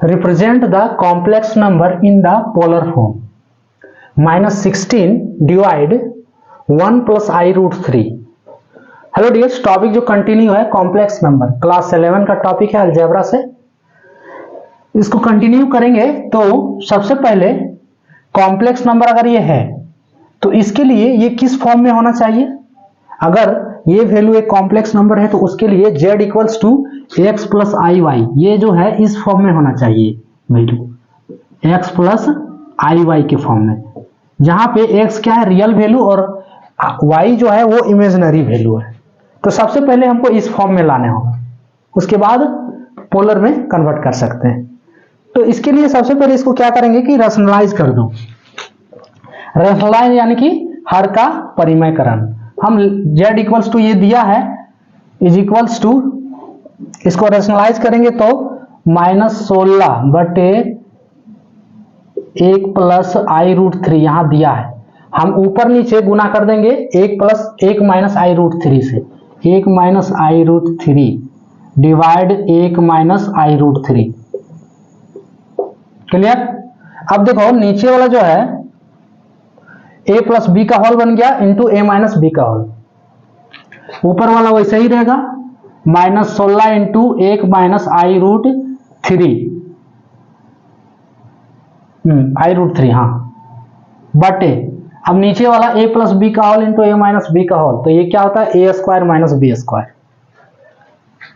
Represent the complex number in the polar form. -16 divide 1 + i√3। Hello dears, topic जो continue है complex number, class 11 का topic है algebra से। इसको continue करेंगे तो सबसे पहले कॉम्प्लेक्स नंबर अगर ये है तो इसके लिए ये किस फॉर्म में होना चाहिए। अगर ये वैल्यू एक कॉम्प्लेक्स नंबर है तो उसके लिए z = x + iy, ये जो है इस फॉर्म में होना चाहिए वैल्यू x + iy के फॉर्म में, जहां पे x क्या है रियल वैल्यू और y जो है वो इमेजिनरी वैल्यू है। तो सबसे पहले हमको इस फॉर्म में लाने होगा, उसके बाद पोलर में कन्वर्ट कर सकते हैं। तो इसके लिए सबसे पहले इसको क्या करेंगे कि रैशनलाइज कर दो। रैशनलाइज यानी कि हर का परिमयकरण। हम z ये दिया है = इसको रैशनलाइज करेंगे तो -16 बटे 1 + i√3 यहां दिया है, हम ऊपर नीचे गुना कर देंगे 1 + 1 - i√3 से, 1 - i√3 डिवाइड 1 - i√3। क्लियर। अब देखो नीचे वाला जो है a + b का होल बन गया इंटू a - b का होल, ऊपर वाला वैसे ही रहेगा -16 इंटू 1 - i√3 हाँ बटे, अब नीचे वाला a + b का होल इंटू a - b का होल, तो ये क्या होता है a² - b²।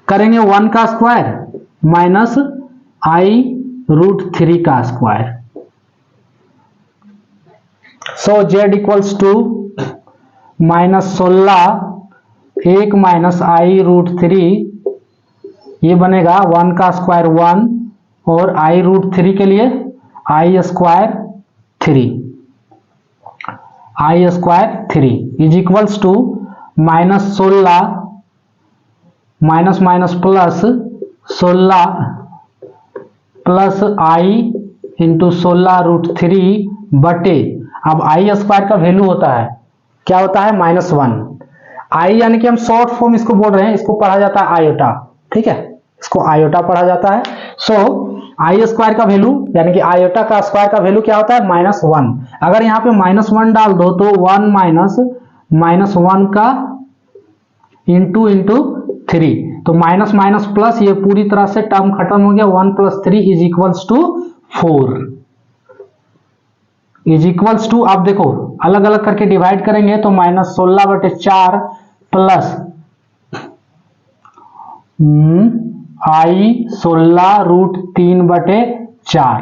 करेंगे 1 का स्क्वायर माइनस i√3 का स्क्वायर। सो z = -16 1 - i√3, ये बनेगा 1 का स्क्वायर 1 और i√3 के लिए i² 3 is equals to -16 minus plus 16 plus i into 16√3 बटे, अब i² का वैल्यू होता है क्या होता है -1। i यानी कि हम शॉर्ट फॉर्म इसको बोल रहे हैं, इसको पढ़ा जाता है आयोटा, ठीक है, इसको आयोटा पढ़ा जाता है। सो i² का वैल्यू यानी कि आयोटा का स्क्वायर का वैल्यू क्या होता है -1। अगर यहाँ पे -1 डाल दो तो 1 - 1 का इंटू 3, तो माइनस माइनस प्लस, ये पूरी तरह से टर्म खत्म हो गया, 1 + 3 is equals to 4 is equals to, आप देखो अलग अलग करके डिवाइड करेंगे तो -16 बटे 4 प्लस i16√3 बटे 4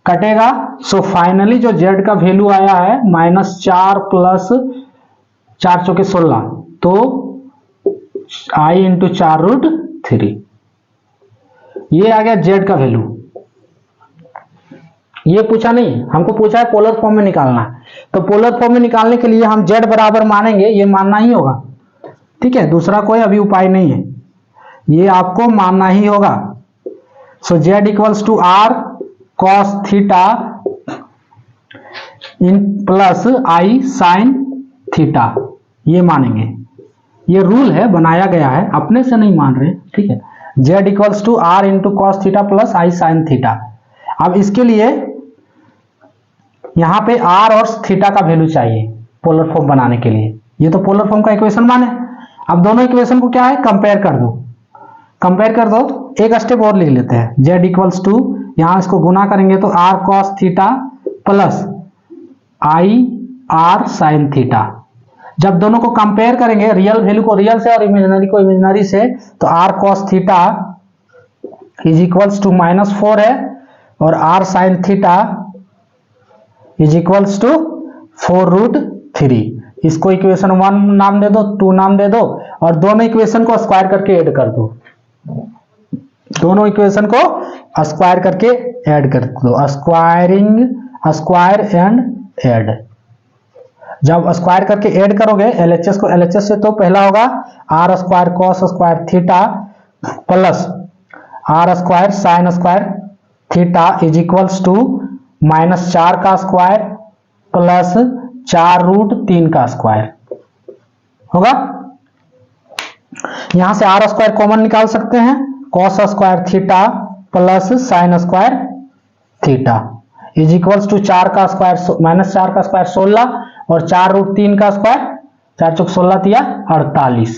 कटेगा। सो फाइनली जो z का वैल्यू आया है -4 प्लस 4 चौके 16, तो i इंटू 4√3, ये आ गया z का वैल्यू। ये पूछा नहीं, हमको पूछा है पोलर फॉर्म में निकालना है, तो पोलर फॉर्म में निकालने के लिए हम z बराबर मानेंगे, ये मानना ही होगा, ठीक है, दूसरा कोई अभी उपाय नहीं है, ये आपको मानना ही होगा। सो z = r cos theta in plus i sin theta, ये मानेंगे, ये रूल है, बनाया गया है, अपने से नहीं मान रहे, ठीक है। z = r into cos theta plus i sin theta. अब इसके लिए यहां पे r और थीटा का वैल्यू चाहिए पोलर फॉर्म बनाने के लिए, ये तो पोलर फॉर्म का इक्वेशन माने। अब दोनों इक्वेशन को क्या है कंपेयर कर दो, एक स्टेप और लिख लेते हैं। z = यहां इसको गुना करेंगे तो r cos theta plus i r sin theta. जब दोनों को कंपेयर करेंगे, रियल वैल्यू को रियल से और इमेजिनरी को इमेजिनरी से, तो r cos theta is equals to -4 है और r sin theta is equals to 4√3। इसको इक्वेशन 1 नाम दे दो, 2 नाम दे दो, और दोनों इक्वेशन को स्क्वायर करके ऐड कर दो, दोनों इक्वेशन को स्क्वायर करके ऐड कर दो, स्क्वायर एंड ऐड। जब स्क्वायर करके ऐड करोगे LHS को LHS से, तो पहला होगा r² cos² theta plus r² sin² theta is equals to -4 का स्क्वायर प्लस 4√3 का स्क्वायर होगा। यहां से r² कॉमन निकाल सकते हैं, cos² theta plus sine square theta is equals to 4 का स्क्वायर माइनस 4 का स्क्वायर 16 और 4√3 का स्क्वायर 4 चौक 16 तिया 48।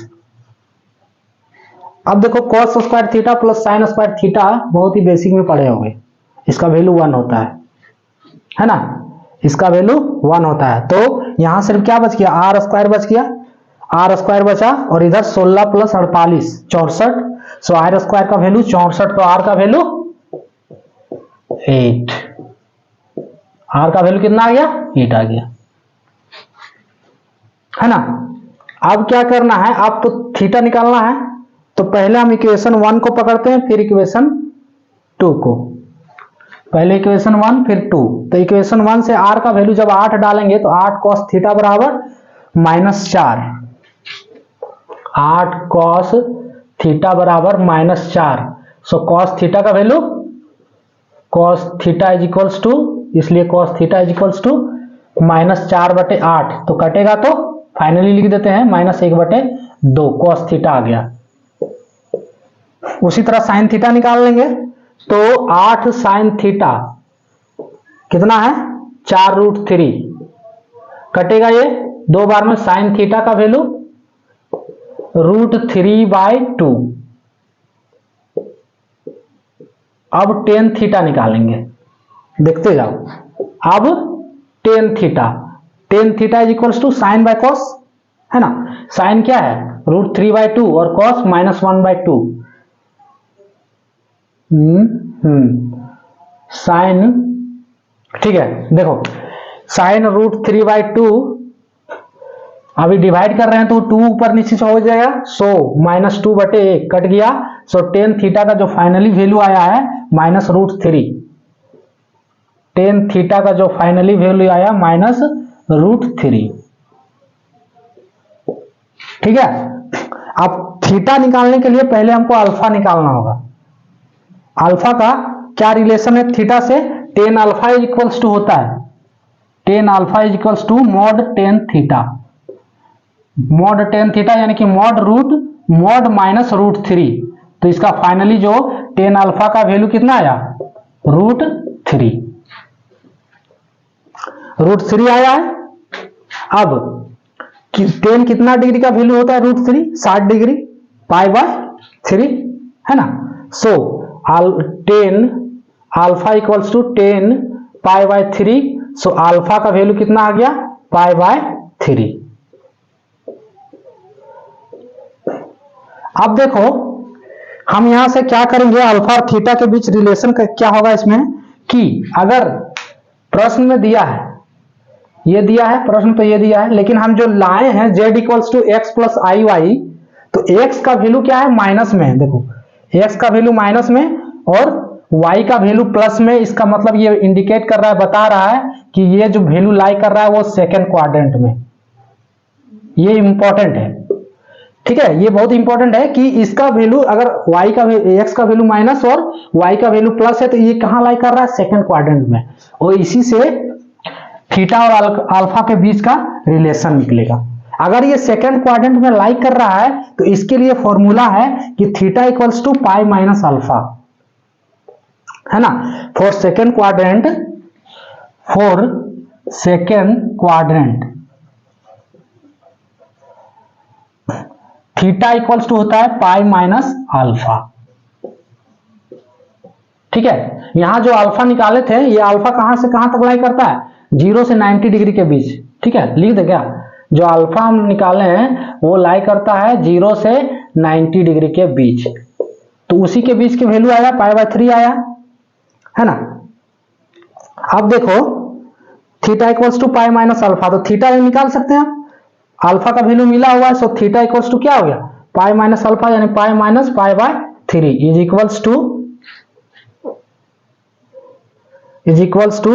अब देखो cos square theta plus sine square theta बहुत ही बेसिक में पढ़े होंगे, इसका वैल्यू 1 होता है ना, इसका वैल्यू 1 होता है। तो यहां सिर्फ क्या बच गया, आर स्क्वायर बच गया, आर स्क्वायर बचा और इधर 16 प्लस 48 64। सो आर स्क्वायर का वैल्यू 64, तो आर का वैल्यू 8, आर का वैल्यू कितना आ गया 8 आ गया, है ना। अब क्या करना है, आपको थीटा निकालना है, तो पहले हम इक्वेशन 1 को पकड़ते हैं फिर इक्वेशन 2 को, पहले इक्वेशन 1 फिर 2। तो इक्वेशन 1 से r का वैल्यू जब 8 डालेंगे तो 8 cos थीटा बराबर -4, 8 cos थीटा बराबर -4। सो cos थीटा का value cos theta is equals to, इसलिए cos theta is equals to -4/8, तो कटेगा तो फाइनली लिख देते हैं -1/2 cos थीटा आ गया। उसी तरह साइन थीटा निकाल लेंगे, तो 8 साइन थीटा कितना है 4√3, कटेगा ये 2 बार में, साइन थीटा का वैल्यू √3/2। अब टेन थीटा निकालेंगे, देखते जाओ। अब tan theta is equals to sine by cos, है ना, साइन क्या है √3/2 और कॉस -1/2। साइन, ठीक है, देखो साइन √3/2 अभी डिवाइड कर रहे हैं तो 2 ऊपर नीचे से हो जाएगा, सो -2/1 कट गया। सो टेन थीटा का जो फाइनली वैल्यू आया है -√3, टेन थीटा का जो फाइनली वैल्यू आया -√3, ठीक है। अब थीटा निकालने के लिए पहले हमको अल्फा निकालना होगा। अल्फा का क्या रिलेशन है थीटा से, tan alpha is equals to होता है, tan alpha is equals to mod tan theta, mod tan theta यानी कि मॉड -√3। तो इसका फाइनली जो टेन अल्फा का वैल्यू कितना आया √3 आया है। अब टेन कितना डिग्री का वैल्यू होता है √3, 60 डिग्री, π/3, है ना। So ten alpha equals to 10 π/3, so alpha का वैल्यू कितना आ गया π/3। अब देखो हम यहां से क्या करेंगे, अल्फा और थीटा के बीच रिलेशन क्या होगा इसमें, कि अगर प्रश्न में दिया है, ये दिया है प्रश्न तो ये दिया है, लेकिन हम जो लाए हैं z equals to x plus i y, तो x का वैल्यू क्या है माइनस में, देखो x का वैल्यू माइनस में और y का वैल्यू प्लस में। इसका मतलब ये इंडिकेट कर रहा है, बता रहा है कि ये जो वैल्यू लाई कर रहा है वो सेकेंड क्वाड्रेंट में, ये इंपॉर्टेंट है, ठीक है, ये बहुत इंपॉर्टेंट है कि इसका वैल्यू अगर y का x का वैल्यू माइनस और y का वैल्यू प्लस है तो ये कहां लाई कर रहा है सेकेंड क्वाड्रेंट में, और इसी से थीटा और अल्फा के बीच का रिलेशन निकलेगा। अगर ये सेकेंड क्वाड्रेंट में लाई कर रहा है तो इसके लिए फॉर्मूला है कि theta equals to pi minus alpha, है ना। For second quadrant theta equals to होता है पाई माइनस अल्फा, ठीक है। यहां जो अल्फा निकाले थे, ये अल्फा कहां से कहां तक लाई करता है 0 से 90 डिग्री के बीच, ठीक है, लिख दे क्या, जो अल्फा हम निकाले हैं वो लाई करता है 0 से 90 डिग्री के बीच, तो उसी के बीच की वैल्यू आया π/3 आया, है ना। अब देखो theta equals to pi minus alpha, तो थीटा निकाल सकते हैं, अल्फा का वैल्यू मिला हुआ है, सो थीटा इक्वल्स टू क्या हो गया पाई माइनस अल्फा यानी pi minus π/3 is equals to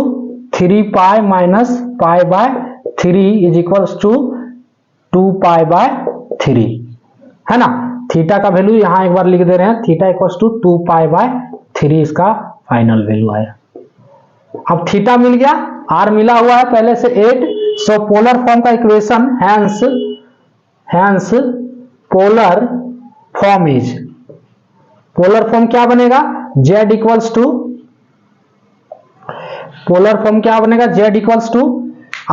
3 pi minus π/3 is equals to 2 π/3, है ना। थीटा का वैल्यू यहां एक बार लिख दे रहे हैं, थीटा इक्वल्स टू 2 π/3 इसका फाइनल वैल्यू आया। अब थीटा मिल गया, आर मिला हुआ है पहले से 8, सो पोलर फॉर्म का equation hence polar form is polar form क्या बनेगा, z equals to, polar form क्या बनेगा, z इक्वल्स टू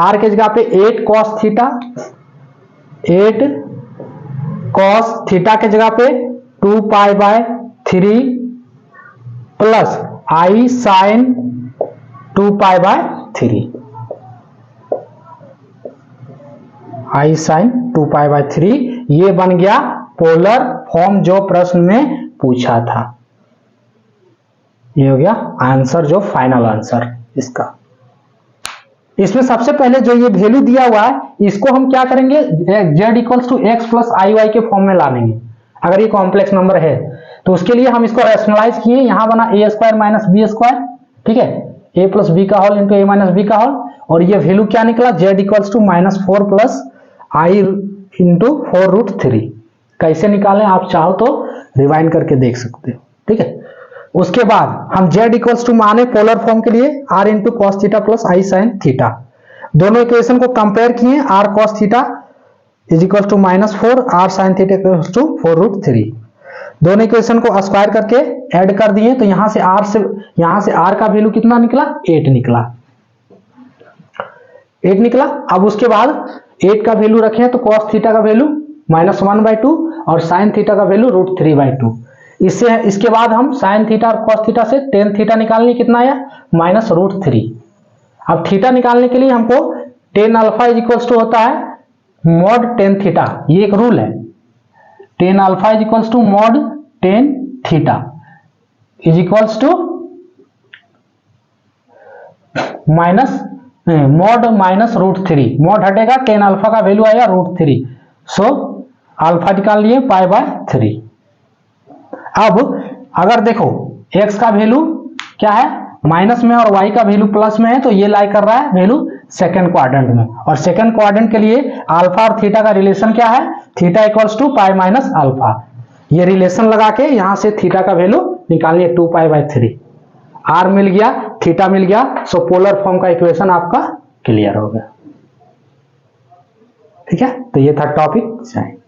r के जगह पे 8 cos थीटा, 8 cos थीटा के जगह पे 2 pi by 3 plus i sine 2 pi by 3, i sine 2 pi by 3, ये बन गया पोलर फॉर्म जो प्रश्न में पूछा था। ये हो गया आंसर, जो फाइनल आंसर इसका। इसमें सबसे पहले जो ये वैल्यू दिया हुआ है इसको हम क्या करेंगे, z equals to x plus i y के फॉर्म में ला लेंगे। अगर ये कॉम्प्लेक्स नंबर है तो उसके लिए हम इसको रैशनलाइज किए, यहां बना a square minus b square, ठीक है, ए प्लस बी का whole into a minus b का होल, और ये वैल्यू क्या निकला, z equals to -4 plus i into 4√3। कैसे निकालें आप चाहो तो रिवाइंड करके देख सकते हो, ठीक है। उसके बाद हम z इक्वल्स टू माने पोलर फॉर्म के लिए r into cos theta plus i sine theta, दोनों इक्वेशन को कंपेयर किए, r cos theta is equal to -4, r sin theta equal to 4√3, दोनों इक्वेशन को स्क्वायर करके ऐड कर दिए, तो यहां से r का वैल्यू कितना निकला, 8 निकला, 8 निकला। अब उसके बाद 8 का वैल्यू रखें तो cos थीटा का वैल्यू -1/2 और sin थीटा का वैल्यू √3/2। इससे इसके बाद हम sin थीटा और cos थीटा से tan थीटा निकालने, कितना आया, -√3। अब थीटा निकालने के लिए हमको tan alpha is equals to होता है मॉड tan थीटा, ये एक रूल है, tan alpha is equals to mod tan theta is equals to mod -√3, mod हटेगा, tan अल्फा का वैल्यू आएगा √3, सो अल्फा निकाल लिए π/3। अब अगर देखो x का वैल्यू क्या है माइनस में और y का वैल्यू प्लस में है, तो ये लाई कर रहा है वैल्यू सेकंड क्वाड्रेंट में, और सेकंड क्वाड्रेंट के लिए अल्फा और थीटा का रिलेशन क्या है, theta equals to pi minus alpha, ये रिलेशन लगा के यहां से थीटा का वैल्यू निकालिए 2π/3, r मिल गया, थीटा मिल गया, सो पोलर फॉर्म का इक्वेशन आपका क्लियर हो गया, ठीक है। तो ये था टॉपिक।